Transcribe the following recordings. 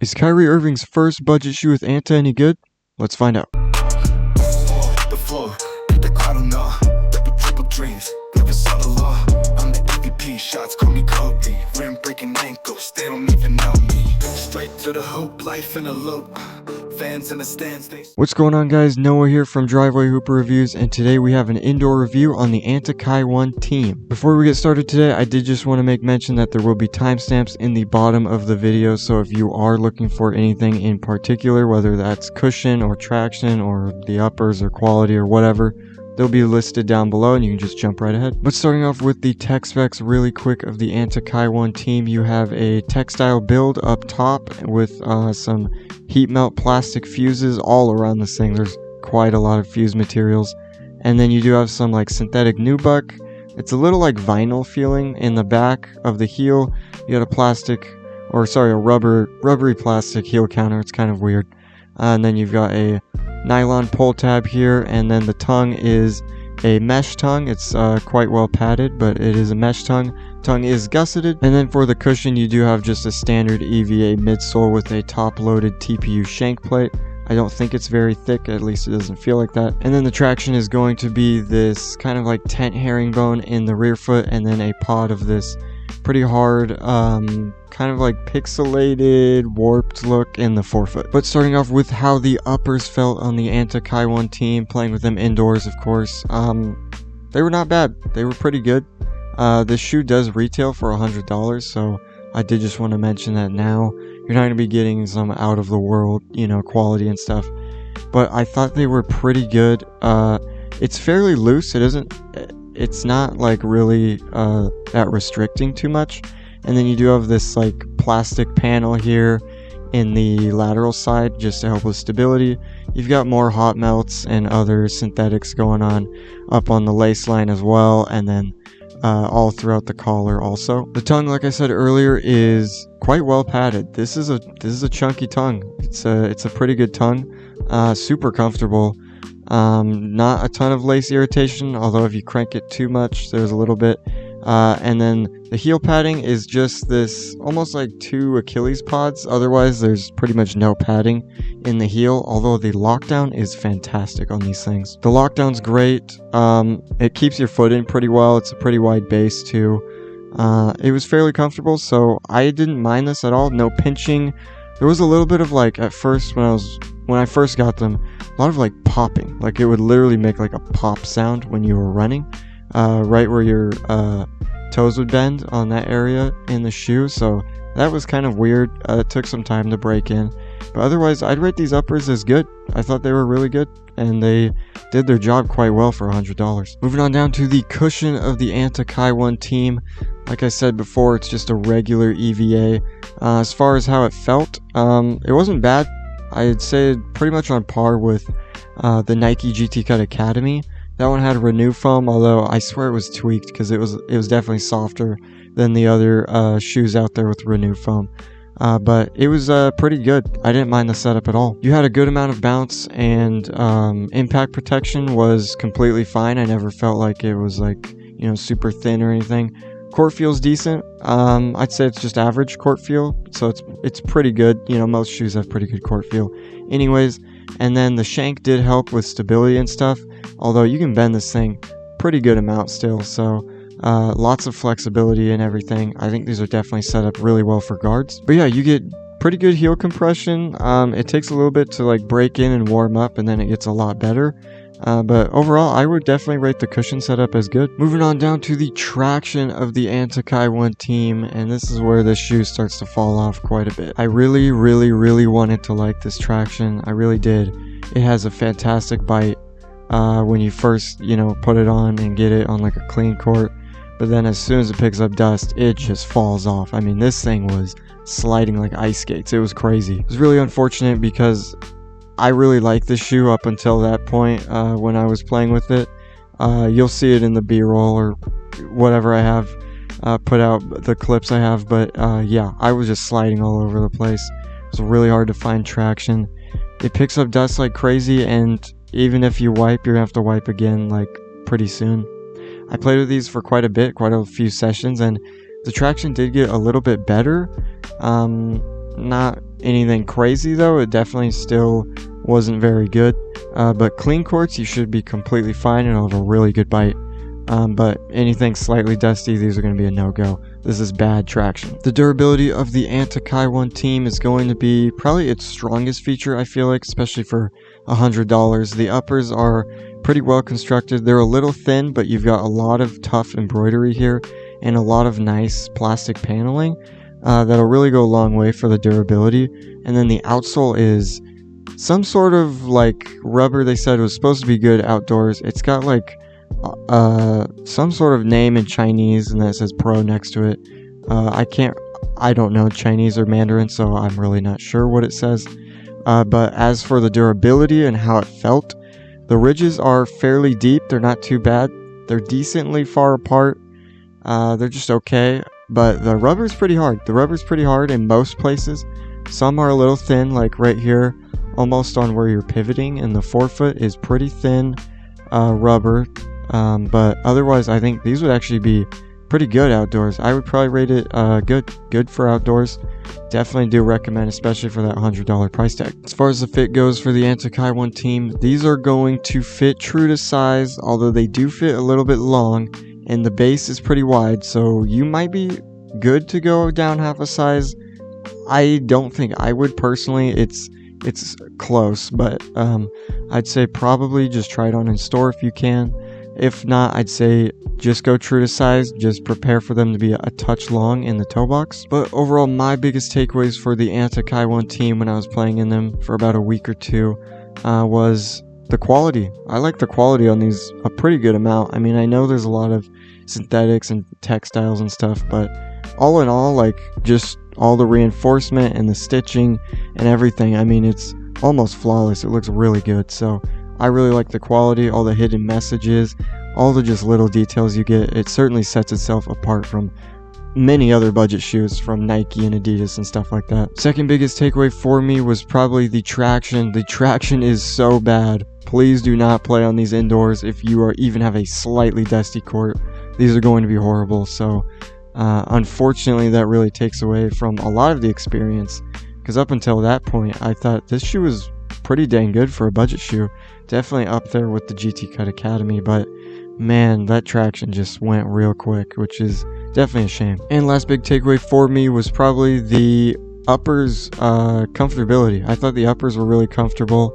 Is Kyrie Irving's first budget shoe with Anta any good? Let's find out. The floor, the cloud know, triple dreams, never saw the law. I'm the MVP, shots call me Kobe. Rim breaking ankles, they don't even know me. Straight to the hoop, life in a loop. Fans in the stands, they... What's going on, guys? Noah here from Driveway Hooper Reviews, and today we have an indoor review on the Anta Kai 1 team. Before we get started today, I did just want to make mention that there will be timestamps in the bottom of the video, so if you are looking for anything in particular, whether that's cushion or traction or the uppers or quality or whatever, they'll be listed down below and you can just jump right ahead. But starting off with the tech specs really quick of the Anta Kai 1 team, you have a textile build up top with some heat melt plastic fuses all around this thing. There's quite a lot of fuse materials. And then you do have some like synthetic nubuck. It's a little like vinyl feeling in the back of the heel. You got a rubbery plastic heel counter. It's kind of weird. And then you've got a nylon pull tab here, and then the tongue is a mesh tongue. It's quite well padded, but it is a mesh tongue. Tongue is gusseted. And then for the cushion, you do have just a standard EVA midsole with a top-loaded TPU shank plate. I don't think it's very thick, at least it doesn't feel like that. And then the traction is going to be this kind of like tent herringbone in the rear foot, and then a pod of this pretty hard, kind of like pixelated, warped look in the forefoot. But starting off with how the uppers felt on the Anta Kai 1 team, playing with them indoors, of course, they were not bad. They were pretty good. This shoe does retail for $100, so I did just want to mention that now. You're not going to be getting some out of the world, quality and stuff. But I thought they were pretty good. It's fairly loose. It's not like really that restricting too much. And then you do have this like plastic panel here in the lateral side just to help with stability. You've got more hot melts and other synthetics going on up on the lace line as well, and then all throughout the collar also. The tongue, like I said earlier, is quite well padded. This is a chunky tongue. It's a pretty good tongue. Super comfortable. Not a ton of lace irritation, although if you crank it too much, there's a little bit. And then the heel padding is just this almost like two Achilles pods. Otherwise, there's pretty much no padding in the heel, although the lockdown is fantastic on these things. The lockdown's great. It keeps your foot in pretty well. It's a pretty wide base too. It was fairly comfortable, so I didn't mind this at all. No pinching. There was a little bit of like, at first when I first got them, a lot of like popping. Like it would literally make like a pop sound when you were running. Right where your toes would bend on that area in the shoe, so that was kind of weird. It took some time to break in, but otherwise I'd rate these uppers as good. I thought they were really good, and they did their job quite well for $100. Moving on down to the cushion of the Anta Kai 1 team. Like I said before, it's just a regular EVA. As far as how it felt, it wasn't bad. I'd say pretty much on par with the Nike GT Cut Academy. That one had Renew foam, although I swear it was tweaked because it was definitely softer than the other shoes out there with Renew foam. But it was pretty good. I didn't mind the setup at all. You had a good amount of bounce, and impact protection was completely fine. I never felt like it was like, super thin or anything. Court feel's decent. I'd say it's just average court feel, so it's pretty good. Most shoes have pretty good court feel anyways. And then the shank did help with stability and stuff, although you can bend this thing pretty good amount still, so lots of flexibility and everything. I think these are definitely set up really well for guards. But yeah, you get pretty good heel compression. It takes a little bit to like break in and warm up, and then it gets a lot better. But overall, I would definitely rate the cushion setup as good. Moving on down to the traction of the Anta Kai 1 team, and this is where this shoe starts to fall off quite a bit. I really, really, really wanted to like this traction. I really did. It has a fantastic bite when you first, put it on and get it on like a clean court. But then as soon as it picks up dust, it just falls off. I mean, this thing was sliding like ice skates. It was crazy. It was really unfortunate because I really liked this shoe up until that point when I was playing with it. You'll see it in the B-roll or whatever I have put out, the clips I have. But yeah, I was just sliding all over the place. It was really hard to find traction. It picks up dust like crazy, and even if you wipe, you're gonna have to wipe again like pretty soon. I played with these for quite a few sessions, and the traction did get a little bit better. Not anything crazy though. It definitely still wasn't very good. But clean quartz, you should be completely fine and it'll have a really good bite. But anything slightly dusty, these are going to be a no-go. This is bad traction. The durability of the Anta Kai 1 team is going to be probably its strongest feature, I feel like, especially for $100. The uppers are pretty well constructed. They're a little thin, but you've got a lot of tough embroidery here and a lot of nice plastic paneling that'll really go a long way for the durability. And then the outsole is some sort of like rubber. They said it was supposed to be good outdoors. It's got like some sort of name in Chinese, and that says Pro next to it. I don't know Chinese or Mandarin, so I'm really not sure what it says. But as for the durability and how it felt, the ridges are fairly deep. They're not too bad. They're decently far apart. They're just okay. But the rubber's pretty hard. The rubber's pretty hard in most places. Some are a little thin, like right here, almost on where you're pivoting, and the forefoot is pretty thin rubber. But otherwise, I think these would actually be pretty good outdoors. I would probably rate it good for outdoors. Definitely do recommend, especially for that $100 price tag. As far as the fit goes for the Anta Kai 1 team, these are going to fit true to size, although they do fit a little bit long, and the base is pretty wide, so you might be good to go down half a size. I don't think I would personally. It's close, but I'd say probably just try it on in store if you can. If not, I'd say just go true to size. Just prepare for them to be a touch long in the toe box. But overall, my biggest takeaways for the Anta Kai 1 team when I was playing in them for about a week or two was the quality. I like the quality on these a pretty good amount. I mean, I know there's a lot of synthetics and textiles and stuff, but all in all, like, just all the reinforcement and the stitching and everything, I mean, it's almost flawless. It looks really good. So I really like the quality, all the hidden messages, all the just little details you get. It certainly sets itself apart from many other budget shoes from Nike and Adidas and stuff like that. Second biggest takeaway for me was probably the traction. The traction is so bad. Please do not play on these indoors if you are even have a slightly dusty court. These are going to be horrible. So unfortunately, that really takes away from a lot of the experience, because up until that point, I thought this shoe was pretty dang good for a budget shoe. Definitely up there with the GT Cut Academy, but man, that traction just went real quick, which is definitely a shame. And last big takeaway for me was probably the uppers comfortability. I thought the uppers were really comfortable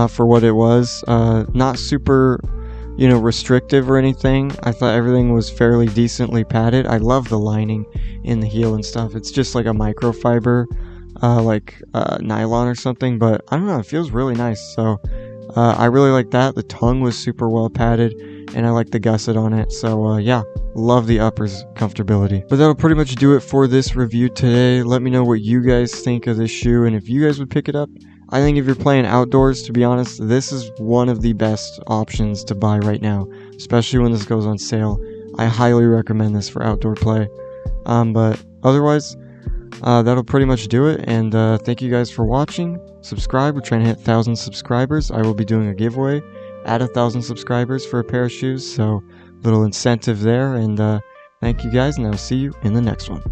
for what it was. Not super, restrictive or anything. I thought everything was fairly decently padded. I love the lining in the heel and stuff. It's just like a microfiber, nylon or something, but I don't know, it feels really nice. So I really like that. The tongue was super well padded, and I like the gusset on it. So yeah, love the uppers comfortability. But that'll pretty much do it for this review today. Let me know what you guys think of this shoe, and if you guys would pick it up. I think if you're playing outdoors, to be honest, this is one of the best options to buy right now, especially when this goes on sale. I highly recommend this for outdoor play. But otherwise, that'll pretty much do it, and thank you guys for watching. Subscribe. We're trying to hit 1,000 subscribers. I will be doing a giveaway at 1,000 subscribers for a pair of shoes, so little incentive there, and thank you guys, and I'll see you in the next one.